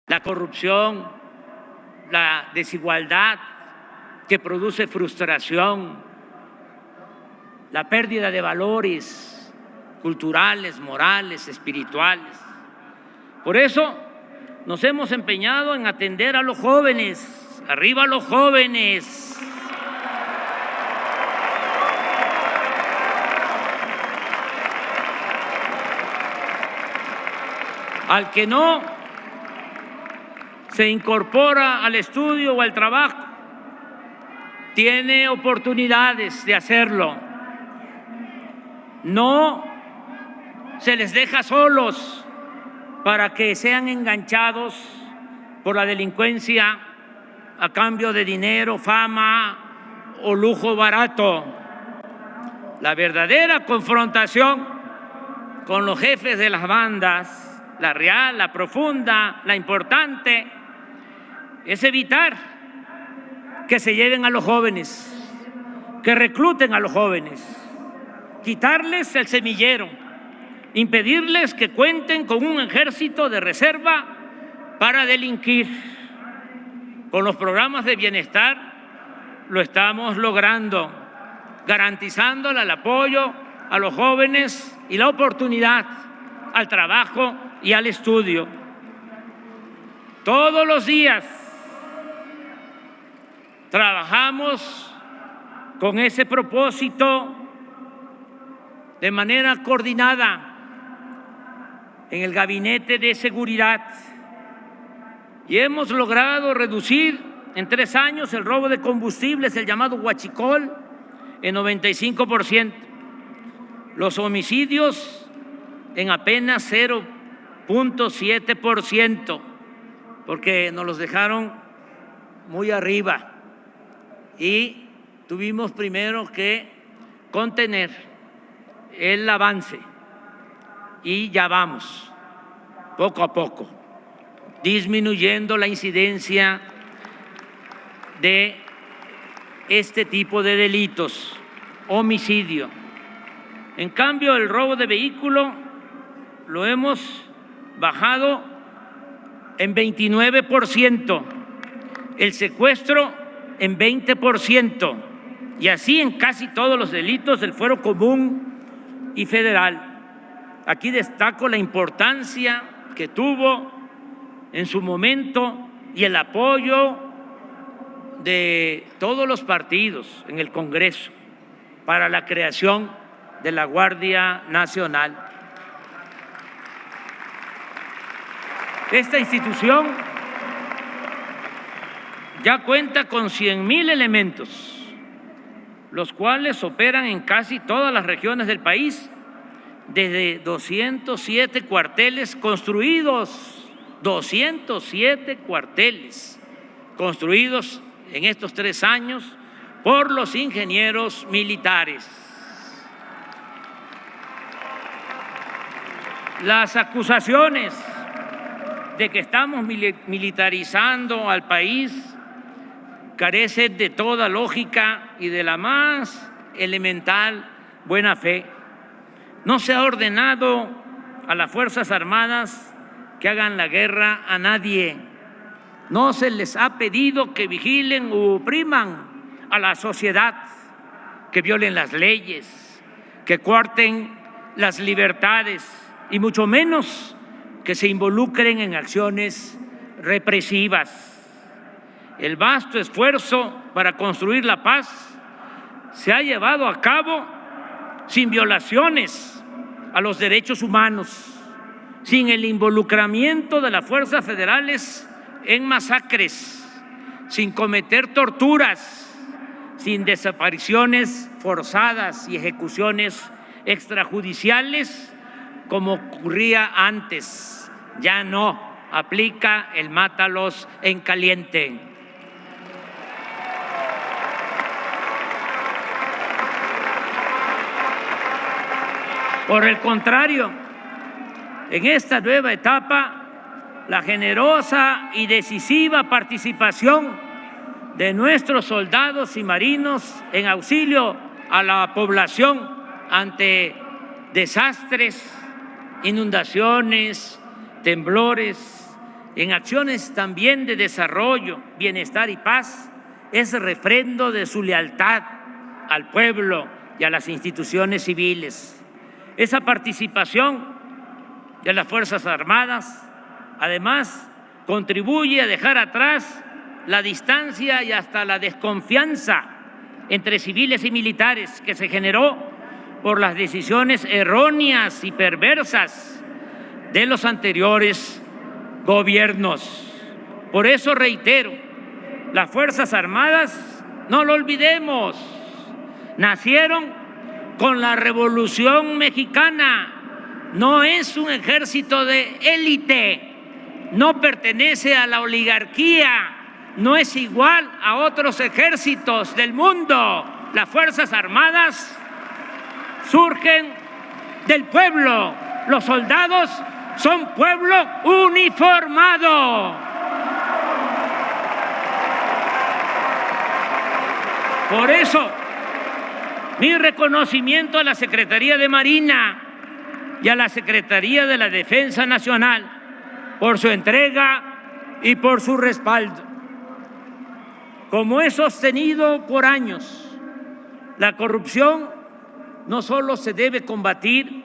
la corrupción, la desigualdad que produce frustración, la pérdida de valores culturales, morales, espirituales. Por eso nos hemos empeñado en atender a los jóvenes. ¡Arriba los jóvenes! Al que no se incorpora al estudio o al trabajo, tiene oportunidades de hacerlo. No se les deja solos para que sean enganchados por la delincuencia a cambio de dinero, fama o lujo barato. La verdadera confrontación con los jefes de las bandas, la real, la profunda, la importante, es evitar que se lleven a los jóvenes, que recluten a los jóvenes, quitarles el semillero, impedirles que cuenten con un ejército de reserva para delinquir. Con los programas de bienestar lo estamos logrando, garantizándole el apoyo a los jóvenes y la oportunidad al trabajo y al estudio. Todos los días trabajamos con ese propósito de manera coordinada en el Gabinete de Seguridad y hemos logrado reducir en 3 años el robo de combustibles, el llamado huachicol, en 95%. Los homicidios en apenas 0.7%, porque nos los dejaron muy arriba y tuvimos primero que contener el avance y ya vamos poco a poco disminuyendo la incidencia de este tipo de delitos, homicidio. En cambio, el robo de vehículo lo hemos bajado en 29%, el secuestro en 20%, y así en casi todos los delitos del fuero común y federal. Aquí destaco la importancia que tuvo en su momento y el apoyo de todos los partidos en el Congreso para la creación de la Guardia Nacional. Esta institución ya cuenta con 100,000 elementos, los cuales operan en casi todas las regiones del país, desde 207 cuarteles construidos, 207 cuarteles construidos en estos 3 años por los ingenieros militares. Las acusaciones de que estamos militarizando al país carecen de toda lógica y de la más elemental buena fe. No se ha ordenado a las Fuerzas Armadas que hagan la guerra a nadie. No se les ha pedido que vigilen u opriman a la sociedad, que violen las leyes, que coarten las libertades y mucho menos que se involucren en acciones represivas. El vasto esfuerzo para construir la paz se ha llevado a cabo sin violaciones a los derechos humanos, sin el involucramiento de las fuerzas federales en masacres, sin cometer torturas, sin desapariciones forzadas y ejecuciones extrajudiciales como ocurría antes. Ya no aplica el mátalos en caliente. Por el contrario, en esta nueva etapa, la generosa y decisiva participación de nuestros soldados y marinos en auxilio a la población ante desastres, inundaciones, temblores, en acciones también de desarrollo, bienestar y paz, es refrendo de su lealtad al pueblo y a las instituciones civiles. Esa participación de las Fuerzas Armadas, además, contribuye a dejar atrás la distancia y hasta la desconfianza entre civiles y militares que se generó por las decisiones erróneas y perversas de los anteriores gobiernos. Por eso reitero, las Fuerzas Armadas, no lo olvidemos, nacieron con la Revolución Mexicana. No es un ejército de élite, no pertenece a la oligarquía, no es igual a otros ejércitos del mundo. Las Fuerzas Armadas surgen del pueblo, los soldados son pueblo uniformado. Por eso, mi reconocimiento a la Secretaría de Marina y a la Secretaría de la Defensa Nacional por su entrega y por su respaldo. Como he sostenido por años, la corrupción no solo se debe combatir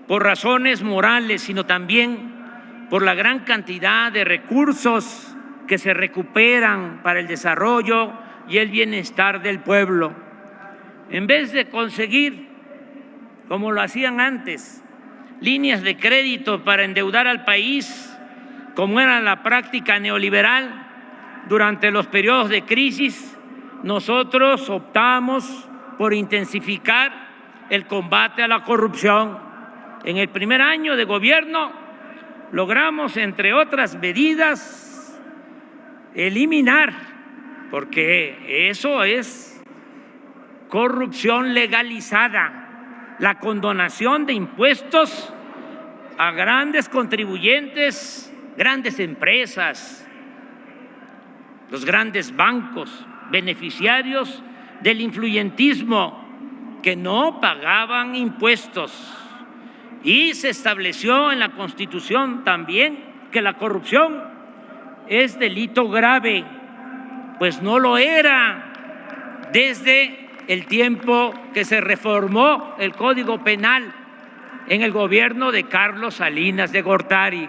por razones morales, sino también por la gran cantidad de recursos que se recuperan para el desarrollo y el bienestar del pueblo. En vez de conseguir, como lo hacían antes, líneas de crédito para endeudar al país, como era la práctica neoliberal durante los periodos de crisis, nosotros optamos por intensificar el combate a la corrupción. En el primer año de gobierno logramos, entre otras medidas, eliminar, porque eso es corrupción legalizada, la condonación de impuestos a grandes contribuyentes, grandes empresas, los grandes bancos, beneficiarios del influyentismo, que no pagaban impuestos. Y se estableció en la Constitución también que la corrupción es delito grave, pues no lo era desde el tiempo que se reformó el Código Penal en el gobierno de Carlos Salinas de Gortari.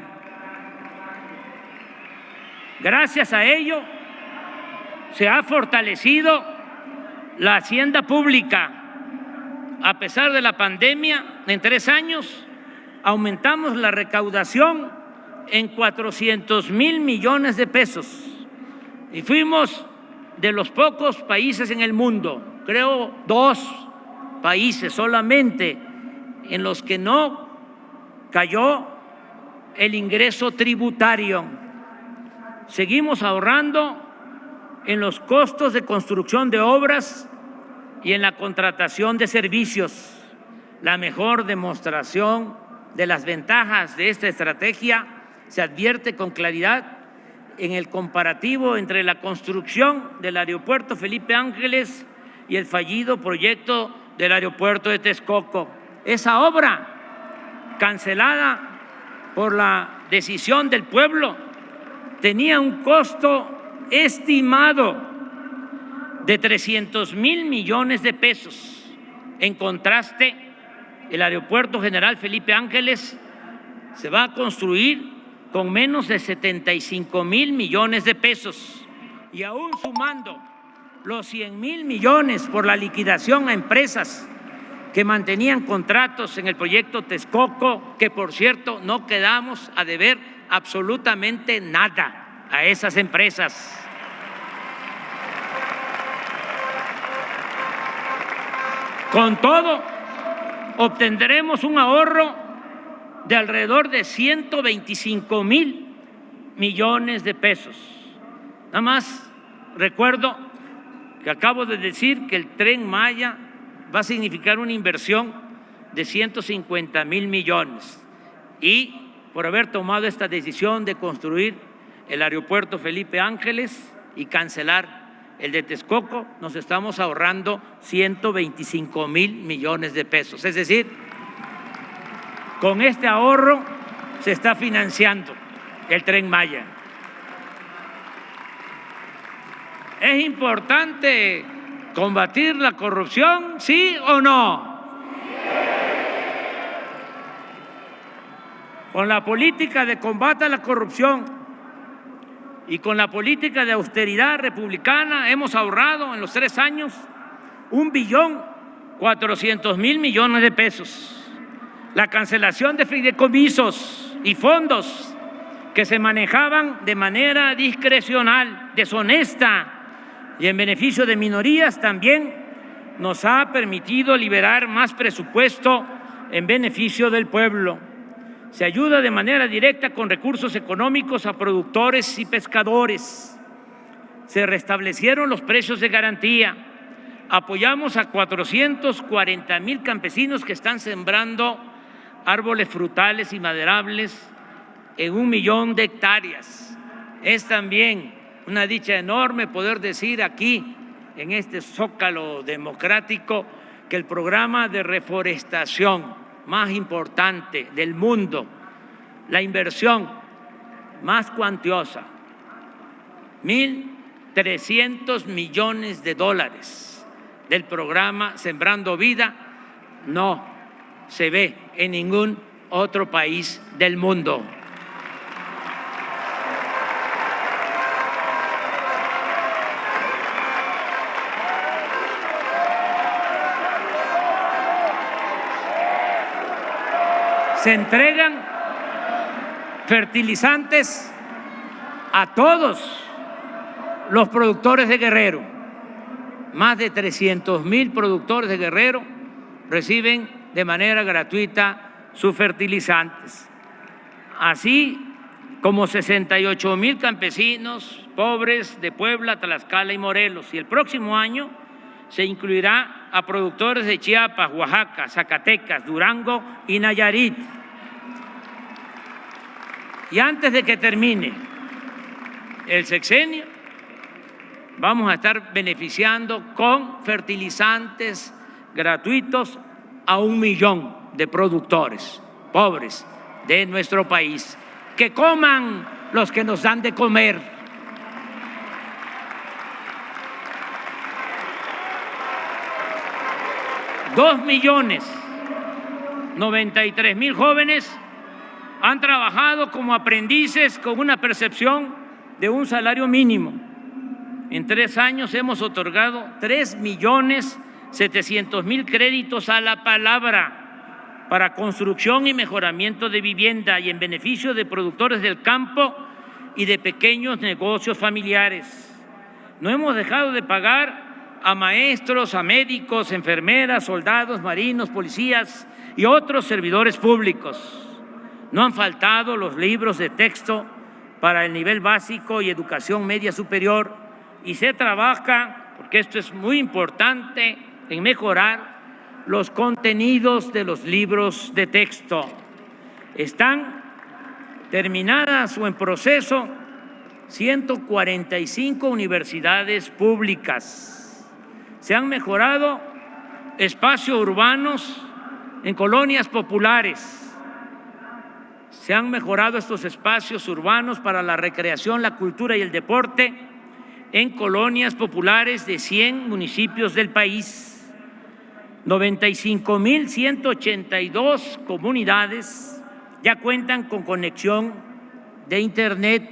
Gracias a ello se ha fortalecido la hacienda pública. A pesar de la pandemia, en 3 años aumentamos la recaudación en 400,000 millones de pesos y fuimos de los pocos países en el mundo, creo 2 países solamente, en los que no cayó el ingreso tributario. Seguimos ahorrando en los costos de construcción de obras y en la contratación de servicios. La mejor demostración de las ventajas de esta estrategia se advierte con claridad en el comparativo entre la construcción del aeropuerto Felipe Ángeles y el fallido proyecto del aeropuerto de Texcoco. Esa obra, cancelada por la decisión del pueblo, tenía un costo estimado de 300,000 millones de pesos. En contraste, el Aeropuerto General Felipe Ángeles se va a construir con menos de 75,000 millones de pesos, y aún sumando los 100,000 millones por la liquidación a empresas que mantenían contratos en el proyecto Texcoco, que por cierto no quedamos a deber absolutamente nada a esas empresas. Con todo, obtendremos un ahorro de alrededor de 125,000 millones de pesos. Nada más recuerdo que acabo de decir que el Tren Maya va a significar una inversión de 150,000 millones. Y por haber tomado esta decisión de construir el aeropuerto Felipe Ángeles y cancelar el de Texcoco, nos estamos ahorrando 125,000 millones de pesos. Es decir, con este ahorro se está financiando el Tren Maya. ¿Es importante combatir la corrupción, sí o no? Con la política de combate a la corrupción y con la política de austeridad republicana hemos ahorrado en los 3 años 1.400.000 millones de pesos. La cancelación de fideicomisos y fondos que se manejaban de manera discrecional, deshonesta y en beneficio de minorías también nos ha permitido liberar más presupuesto en beneficio del pueblo. Se ayuda de manera directa con recursos económicos a productores y pescadores. Se restablecieron los precios de garantía. Apoyamos a 440.000 campesinos que están sembrando árboles frutales y maderables en 1 millón de hectáreas. Es también una dicha enorme poder decir aquí, en este zócalo democrático, que el programa de reforestación más importante del mundo, la inversión más cuantiosa, 1.300 millones de dólares del programa Sembrando Vida, no se ve en ningún otro país del mundo. Se entregan fertilizantes a todos los productores de Guerrero. Más de 300.000 productores de Guerrero reciben de manera gratuita sus fertilizantes. Así como 68.000 campesinos pobres de Puebla, Tlaxcala y Morelos. Y el próximo año se incluirá a productores de Chiapas, Oaxaca, Zacatecas, Durango y Nayarit. Y antes de que termine el sexenio, vamos a estar beneficiando con fertilizantes gratuitos a 1 millón de productores pobres de nuestro país. Que coman los que nos dan de comer. $2.093.000 jóvenes han trabajado como aprendices con una percepción de un salario mínimo. En 3 años hemos otorgado 3.700.000 créditos a la palabra para construcción y mejoramiento de vivienda y en beneficio de productores del campo y de pequeños negocios familiares. No hemos dejado de pagar a maestros, a médicos, enfermeras, soldados, marinos, policías y otros servidores públicos. No han faltado los libros de texto para el nivel básico y educación media superior y se trabaja, porque esto es muy importante, en mejorar los contenidos de los libros de texto. Están terminadas o en proceso 145 universidades públicas. Se han mejorado espacios urbanos en colonias populares. Se han mejorado estos espacios urbanos para la recreación, la cultura y el deporte en colonias populares de 100 municipios del país. 95.182 comunidades ya cuentan con conexión de Internet.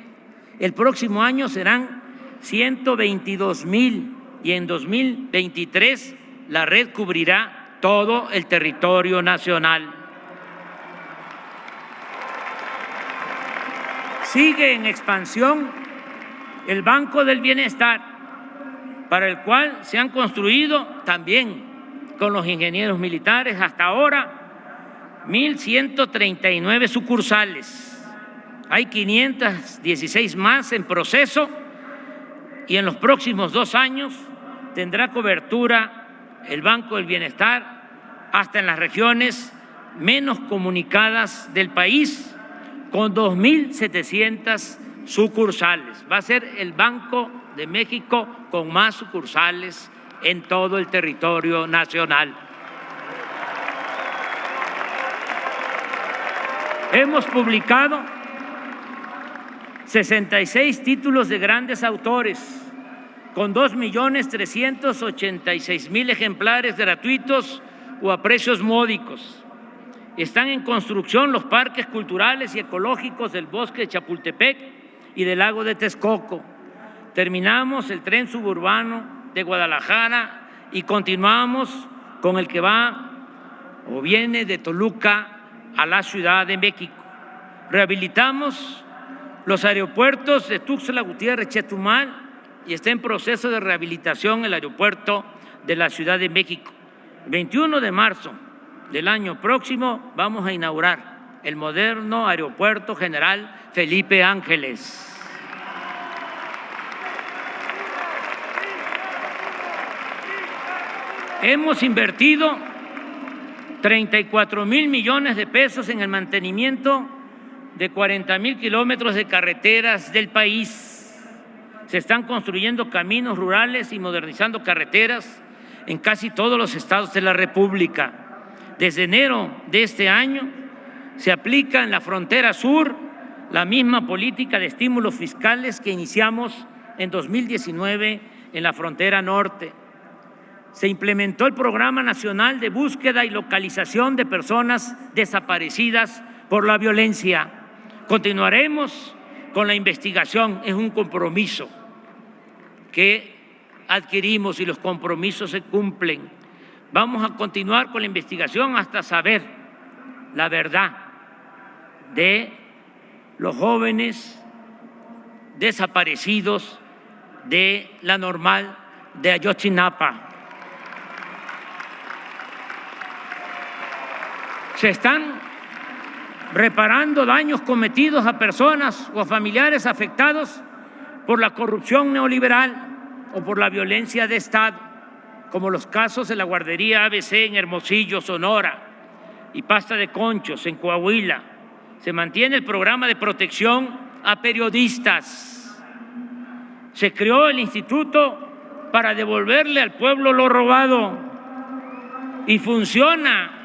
El próximo año serán 122.000 y en 2023 la red cubrirá todo el territorio nacional. Sigue en expansión el Banco del Bienestar, para el cual se han construido también con los ingenieros militares hasta ahora 1.139 sucursales. Hay 516 más en proceso y en los próximos 2 años tendrá cobertura el Banco del Bienestar hasta en las regiones menos comunicadas del país, con 2.700 sucursales. Va a ser el Banco de México con más sucursales en todo el territorio nacional. Hemos publicado 66 títulos de grandes autores, con 2.386.000 ejemplares gratuitos o a precios módicos. Están en construcción los parques culturales y ecológicos del Bosque de Chapultepec y del Lago de Texcoco. Terminamos el tren suburbano de Guadalajara y continuamos con el que va o viene de Toluca a la Ciudad de México. Rehabilitamos los aeropuertos de Tuxtla Gutiérrez, Chetumal, y está en proceso de rehabilitación el aeropuerto de la Ciudad de México. El 21 de marzo del año próximo vamos a inaugurar el moderno Aeropuerto General Felipe Ángeles. Hemos invertido 34,000 millones de pesos en el mantenimiento de 40,000 kilómetros de carreteras del país. Se están construyendo caminos rurales y modernizando carreteras en casi todos los estados de la República. Desde enero de este año se aplica en la frontera sur la misma política de estímulos fiscales que iniciamos en 2019 en la frontera norte. Se implementó el Programa Nacional de Búsqueda y Localización de Personas Desaparecidas por la Violencia. Continuaremos con la investigación, es un compromiso que adquirimos y los compromisos se cumplen. Vamos a continuar con la investigación hasta saber la verdad de los jóvenes desaparecidos de la Normal de Ayotzinapa. Se están reparando daños cometidos a personas o a familiares afectados por la corrupción neoliberal o por la violencia de Estado, como los casos de la guardería ABC en Hermosillo, Sonora, y Pasta de Conchos en Coahuila. Se mantiene el programa de protección a periodistas. Se creó el instituto para devolverle al pueblo lo robado y funciona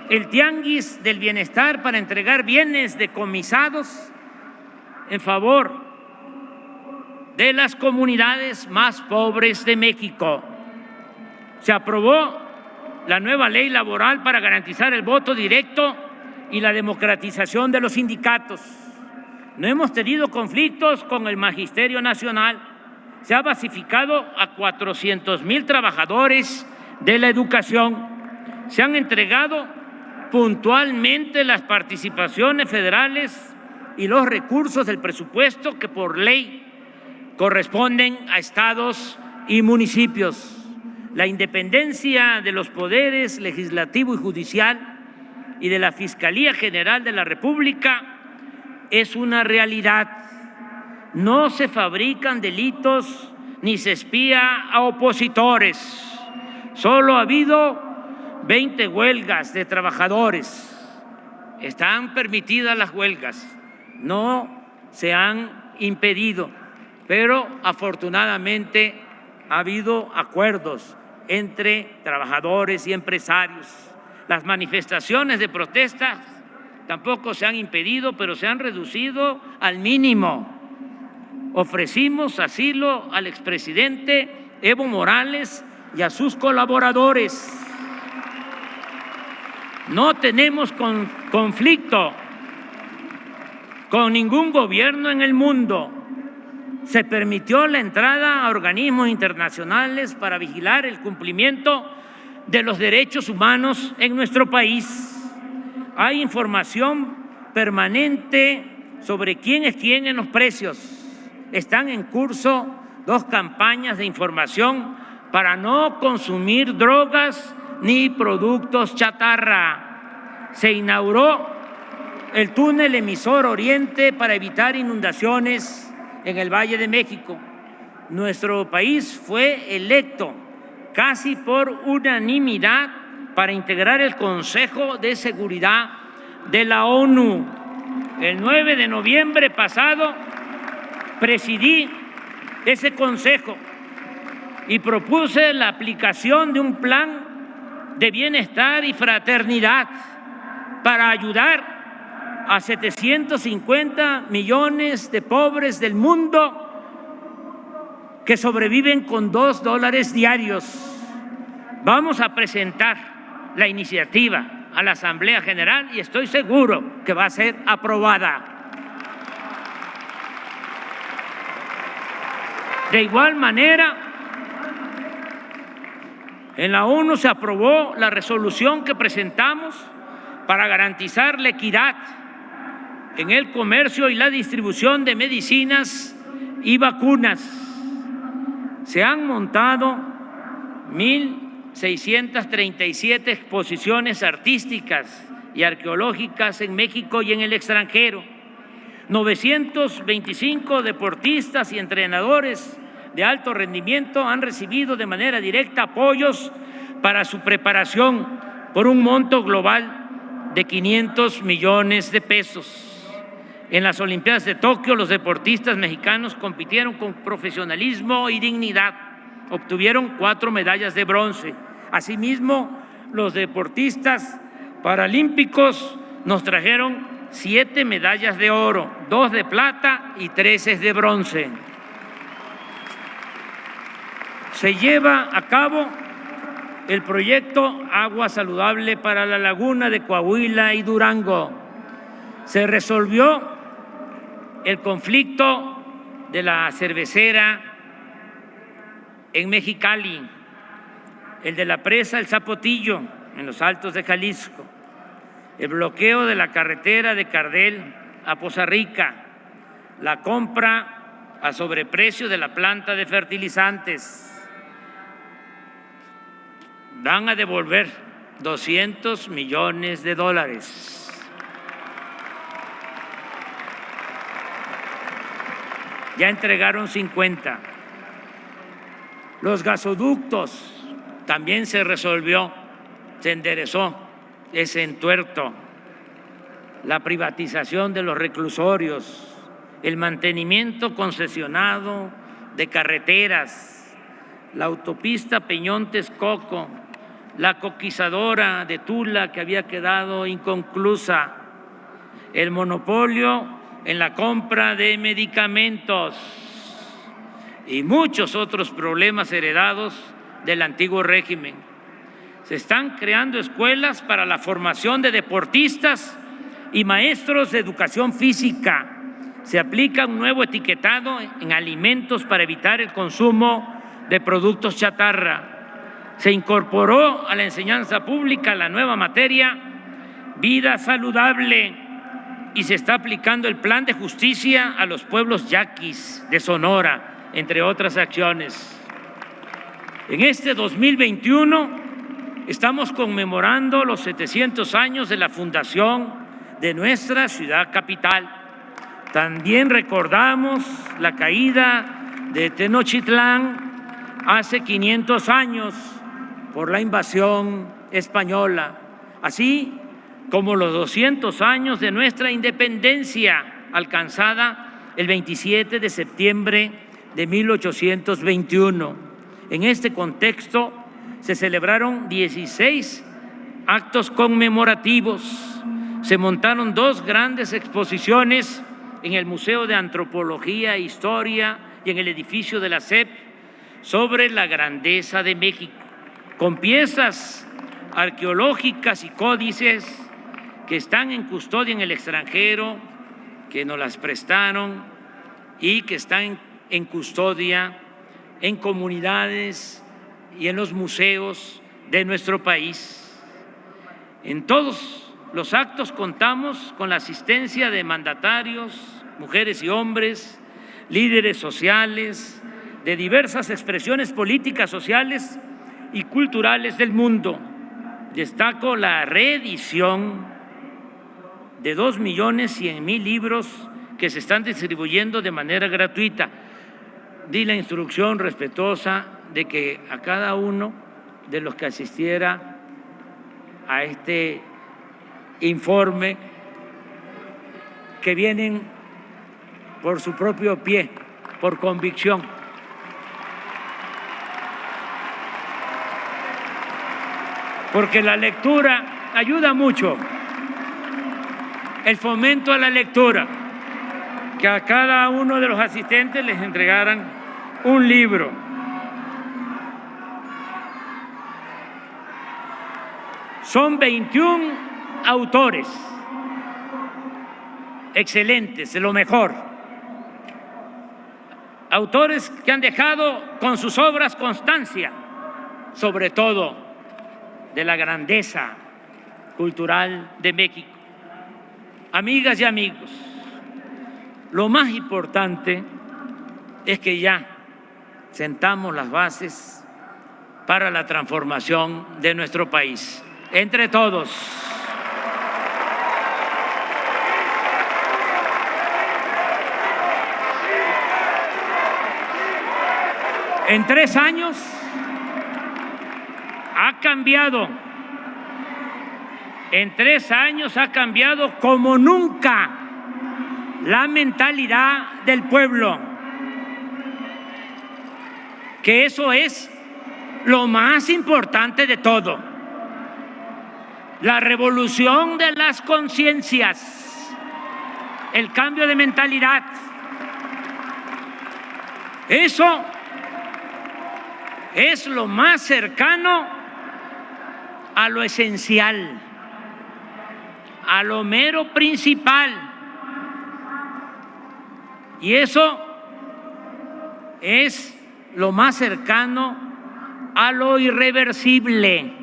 el Tianguis del Bienestar para entregar bienes decomisados en favor de las comunidades más pobres de México. Se aprobó la nueva ley laboral para garantizar el voto directo y la democratización de los sindicatos. No hemos tenido conflictos con el Magisterio Nacional. Se ha basificado a 400,000 trabajadores de la educación. Se han entregado puntualmente las participaciones federales y los recursos del presupuesto que por ley corresponden a estados y municipios. La independencia de los poderes legislativo y judicial y de la Fiscalía General de la República es una realidad. No se fabrican delitos ni se espía a opositores. Solo ha habido 20 huelgas de trabajadores. Están permitidas las huelgas, no se han impedido, pero afortunadamente ha habido acuerdos entre trabajadores y empresarios. Las manifestaciones de protesta tampoco se han impedido, pero se han reducido al mínimo. Ofrecimos asilo al expresidente Evo Morales y a sus colaboradores. No tenemos conflicto con ningún gobierno en el mundo. Se permitió la entrada a organismos internacionales para vigilar el cumplimiento de los derechos humanos en nuestro país. Hay información permanente sobre quién es quién en los precios. Están en curso 2 campañas de información para no consumir drogas ni productos chatarra. Se inauguró el túnel emisor Oriente para evitar inundaciones en el Valle de México. Nuestro país fue electo casi por unanimidad para integrar el Consejo de Seguridad de la ONU. El 9 de noviembre pasado presidí ese consejo y propuse la aplicación de un plan de bienestar y fraternidad para ayudar a 750 millones de pobres del mundo que sobreviven con $2 diarios. Vamos a presentar la iniciativa a la Asamblea General y estoy seguro que va a ser aprobada. De igual manera, en la ONU se aprobó la resolución que presentamos para garantizar la equidad en el comercio y la distribución de medicinas y vacunas. Se han montado 1.637 exposiciones artísticas y arqueológicas en México y en el extranjero. 925 deportistas y entrenadores de alto rendimiento han recibido de manera directa apoyos para su preparación por un monto global de 500 millones de pesos. En las Olimpiadas de Tokio, los deportistas mexicanos compitieron con profesionalismo y dignidad. Obtuvieron 4 medallas de bronce. Asimismo, los deportistas paralímpicos nos trajeron 7 medallas de oro, 2 de plata y 13 de bronce. Se lleva a cabo el proyecto Agua Saludable para la Laguna de Coahuila y Durango. Se resolvió el conflicto de la cervecera en Mexicali, el de la presa El Zapotillo en los Altos de Jalisco, el bloqueo de la carretera de Cardel a Poza Rica, la compra a sobreprecio de la planta de fertilizantes. Van a devolver $200 millones. Ya entregaron 50. Los gasoductos también se resolvió, se enderezó ese entuerto. La privatización de los reclusorios, el mantenimiento concesionado de carreteras, la autopista Peñón-Texcoco, la coquizadora de Tula que había quedado inconclusa, el monopolio en la compra de medicamentos y muchos otros problemas heredados del antiguo régimen. Se están creando escuelas para la formación de deportistas y maestros de educación física. Se aplica un nuevo etiquetado en alimentos para evitar el consumo de productos chatarra. Se incorporó a la enseñanza pública la nueva materia Vida Saludable y se está aplicando el Plan de Justicia a los pueblos yaquis de Sonora, entre otras acciones. En este 2021 estamos conmemorando los 700 años de la fundación de nuestra ciudad capital. También recordamos la caída de Tenochtitlán hace 500 años por la invasión española, así como los 200 años de nuestra independencia alcanzada el 27 de septiembre de 1821. En este contexto se celebraron 16 actos conmemorativos. Se montaron 2 grandes exposiciones en el Museo de Antropología e Historia y en el edificio de la SEP sobre la grandeza de México, con piezas arqueológicas y códices que están en custodia en el extranjero, que nos las prestaron y que están en custodia en comunidades y en los museos de nuestro país. En todos los actos contamos con la asistencia de mandatarios, mujeres y hombres, líderes sociales, de diversas expresiones políticas, sociales y culturales del mundo. Destaco la reedición de 2.100.000 libros que se están distribuyendo de manera gratuita. Di la instrucción respetuosa de que a cada uno de los que asistiera a este informe, que vienen por su propio pie, por convicción, porque la lectura ayuda mucho el fomento a la lectura, que a cada uno de los asistentes les entregaran un libro. Son 21 autores, excelentes, de lo mejor. Autores que han dejado con sus obras constancia, sobre todo de la grandeza cultural de México. Amigas y amigos, lo más importante es que ya sentamos las bases para la transformación de nuestro país. Entre todos. En 3 años ha cambiado. En 3 años ha cambiado como nunca la mentalidad del pueblo, que eso es lo más importante de todo. La revolución de las conciencias, el cambio de mentalidad. Eso es lo más cercano a lo esencial, a lo mero principal. Y eso es lo más cercano a lo irreversible.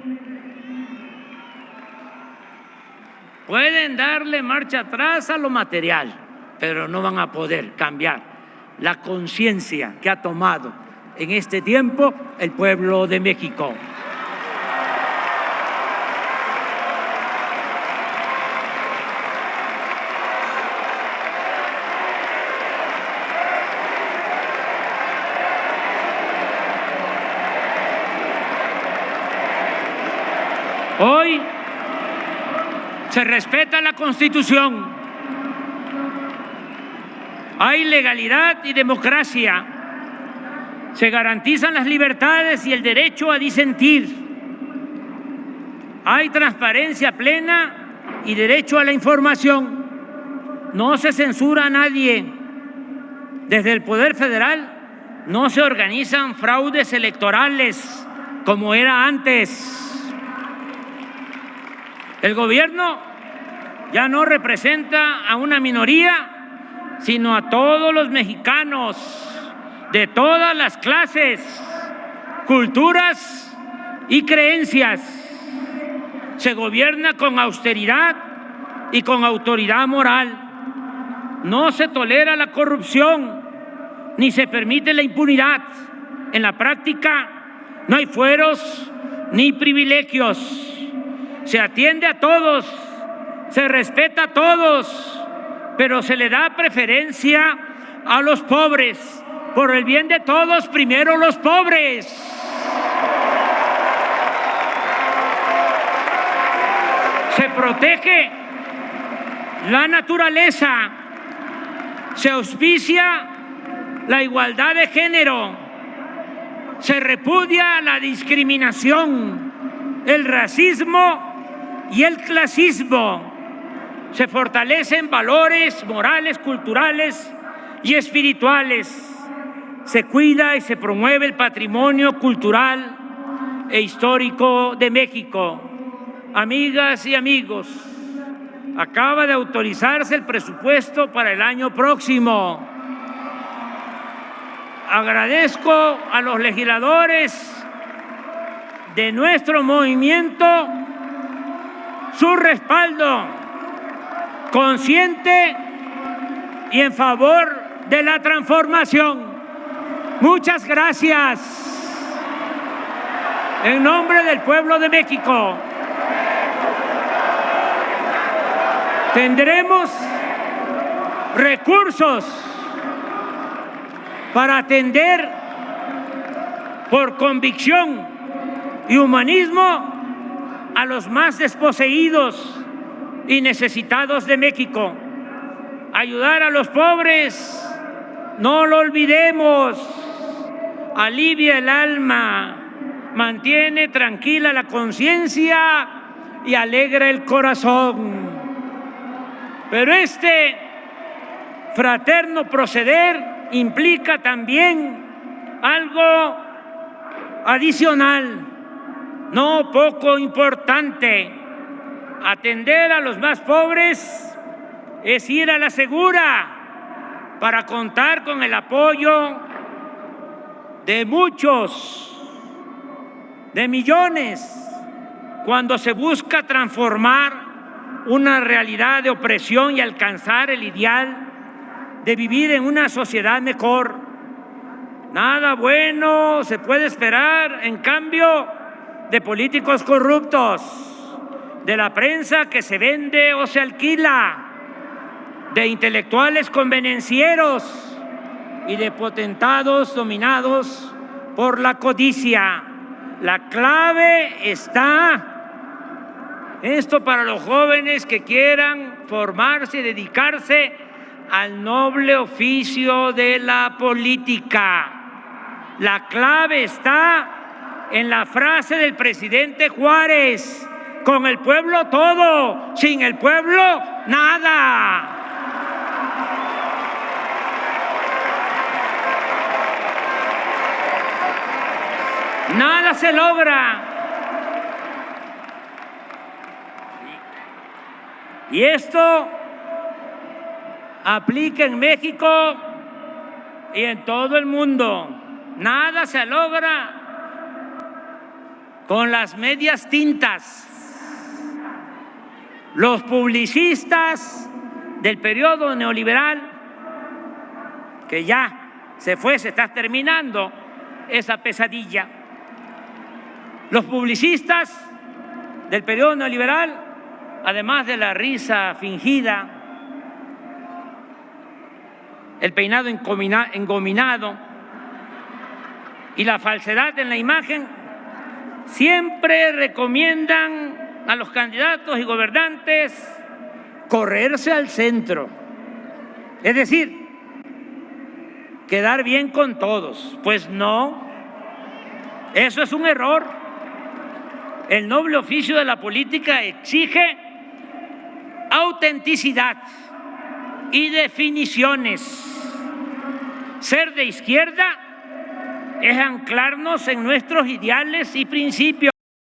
Pueden darle marcha atrás a lo material, pero no van a poder cambiar la conciencia que ha tomado en este tiempo el pueblo de México. Hoy se respeta la Constitución, hay legalidad y democracia, se garantizan las libertades y el derecho a disentir, hay transparencia plena y derecho a la información, no se censura a nadie. Desde el Poder Federal no se organizan fraudes electorales como era antes. El gobierno ya no representa a una minoría, sino a todos los mexicanos de todas las clases, culturas y creencias. Se gobierna con austeridad y con autoridad moral. No se tolera la corrupción ni se permite la impunidad. En la práctica no hay fueros ni privilegios. Se atiende a todos, se respeta a todos, pero se le da preferencia a los pobres. Por el bien de todos, primero los pobres. Se protege la naturaleza, se auspicia la igualdad de género, se repudia la discriminación, el racismo y el clasismo. Se fortalecen valores morales, culturales y espirituales. Se cuida y se promueve el patrimonio cultural e histórico de México. Amigas y amigos, acaba de autorizarse el presupuesto para el año próximo. Agradezco a los legisladores de nuestro movimiento su respaldo consciente y en favor de la transformación. Muchas gracias. En nombre del pueblo de México, tendremos recursos para atender por convicción y humanismo a los más desposeídos y necesitados de México. Ayudar a los pobres, no lo olvidemos, alivia el alma, mantiene tranquila la conciencia y alegra el corazón. Pero este fraterno proceder implica también algo adicional, no poco importante. Atender a los más pobres es ir a la segura para contar con el apoyo de muchos, de millones, cuando se busca transformar una realidad de opresión y alcanzar el ideal de vivir en una sociedad mejor. Nada bueno se puede esperar, en cambio, de políticos corruptos, de la prensa que se vende o se alquila, de intelectuales convenencieros y de potentados dominados por la codicia. La clave está esto para los jóvenes que quieran formarse y dedicarse al noble oficio de la política. La clave está en la frase del presidente Juárez: con el pueblo todo, sin el pueblo nada. Nada se logra. Y esto aplica en México y en todo el mundo. Nada se logra con las medias tintas. Los publicistas del periodo neoliberal, que ya se fue, se está terminando esa pesadilla. Los publicistas del periodo neoliberal, además de la risa fingida, el peinado engominado y la falsedad en la imagen, siempre recomiendan a los candidatos y gobernantes correrse al centro, es decir, quedar bien con todos. Pues no, eso es un error. El noble oficio de la política exige autenticidad y definiciones. Ser de izquierda es anclarnos en nuestros ideales y principios.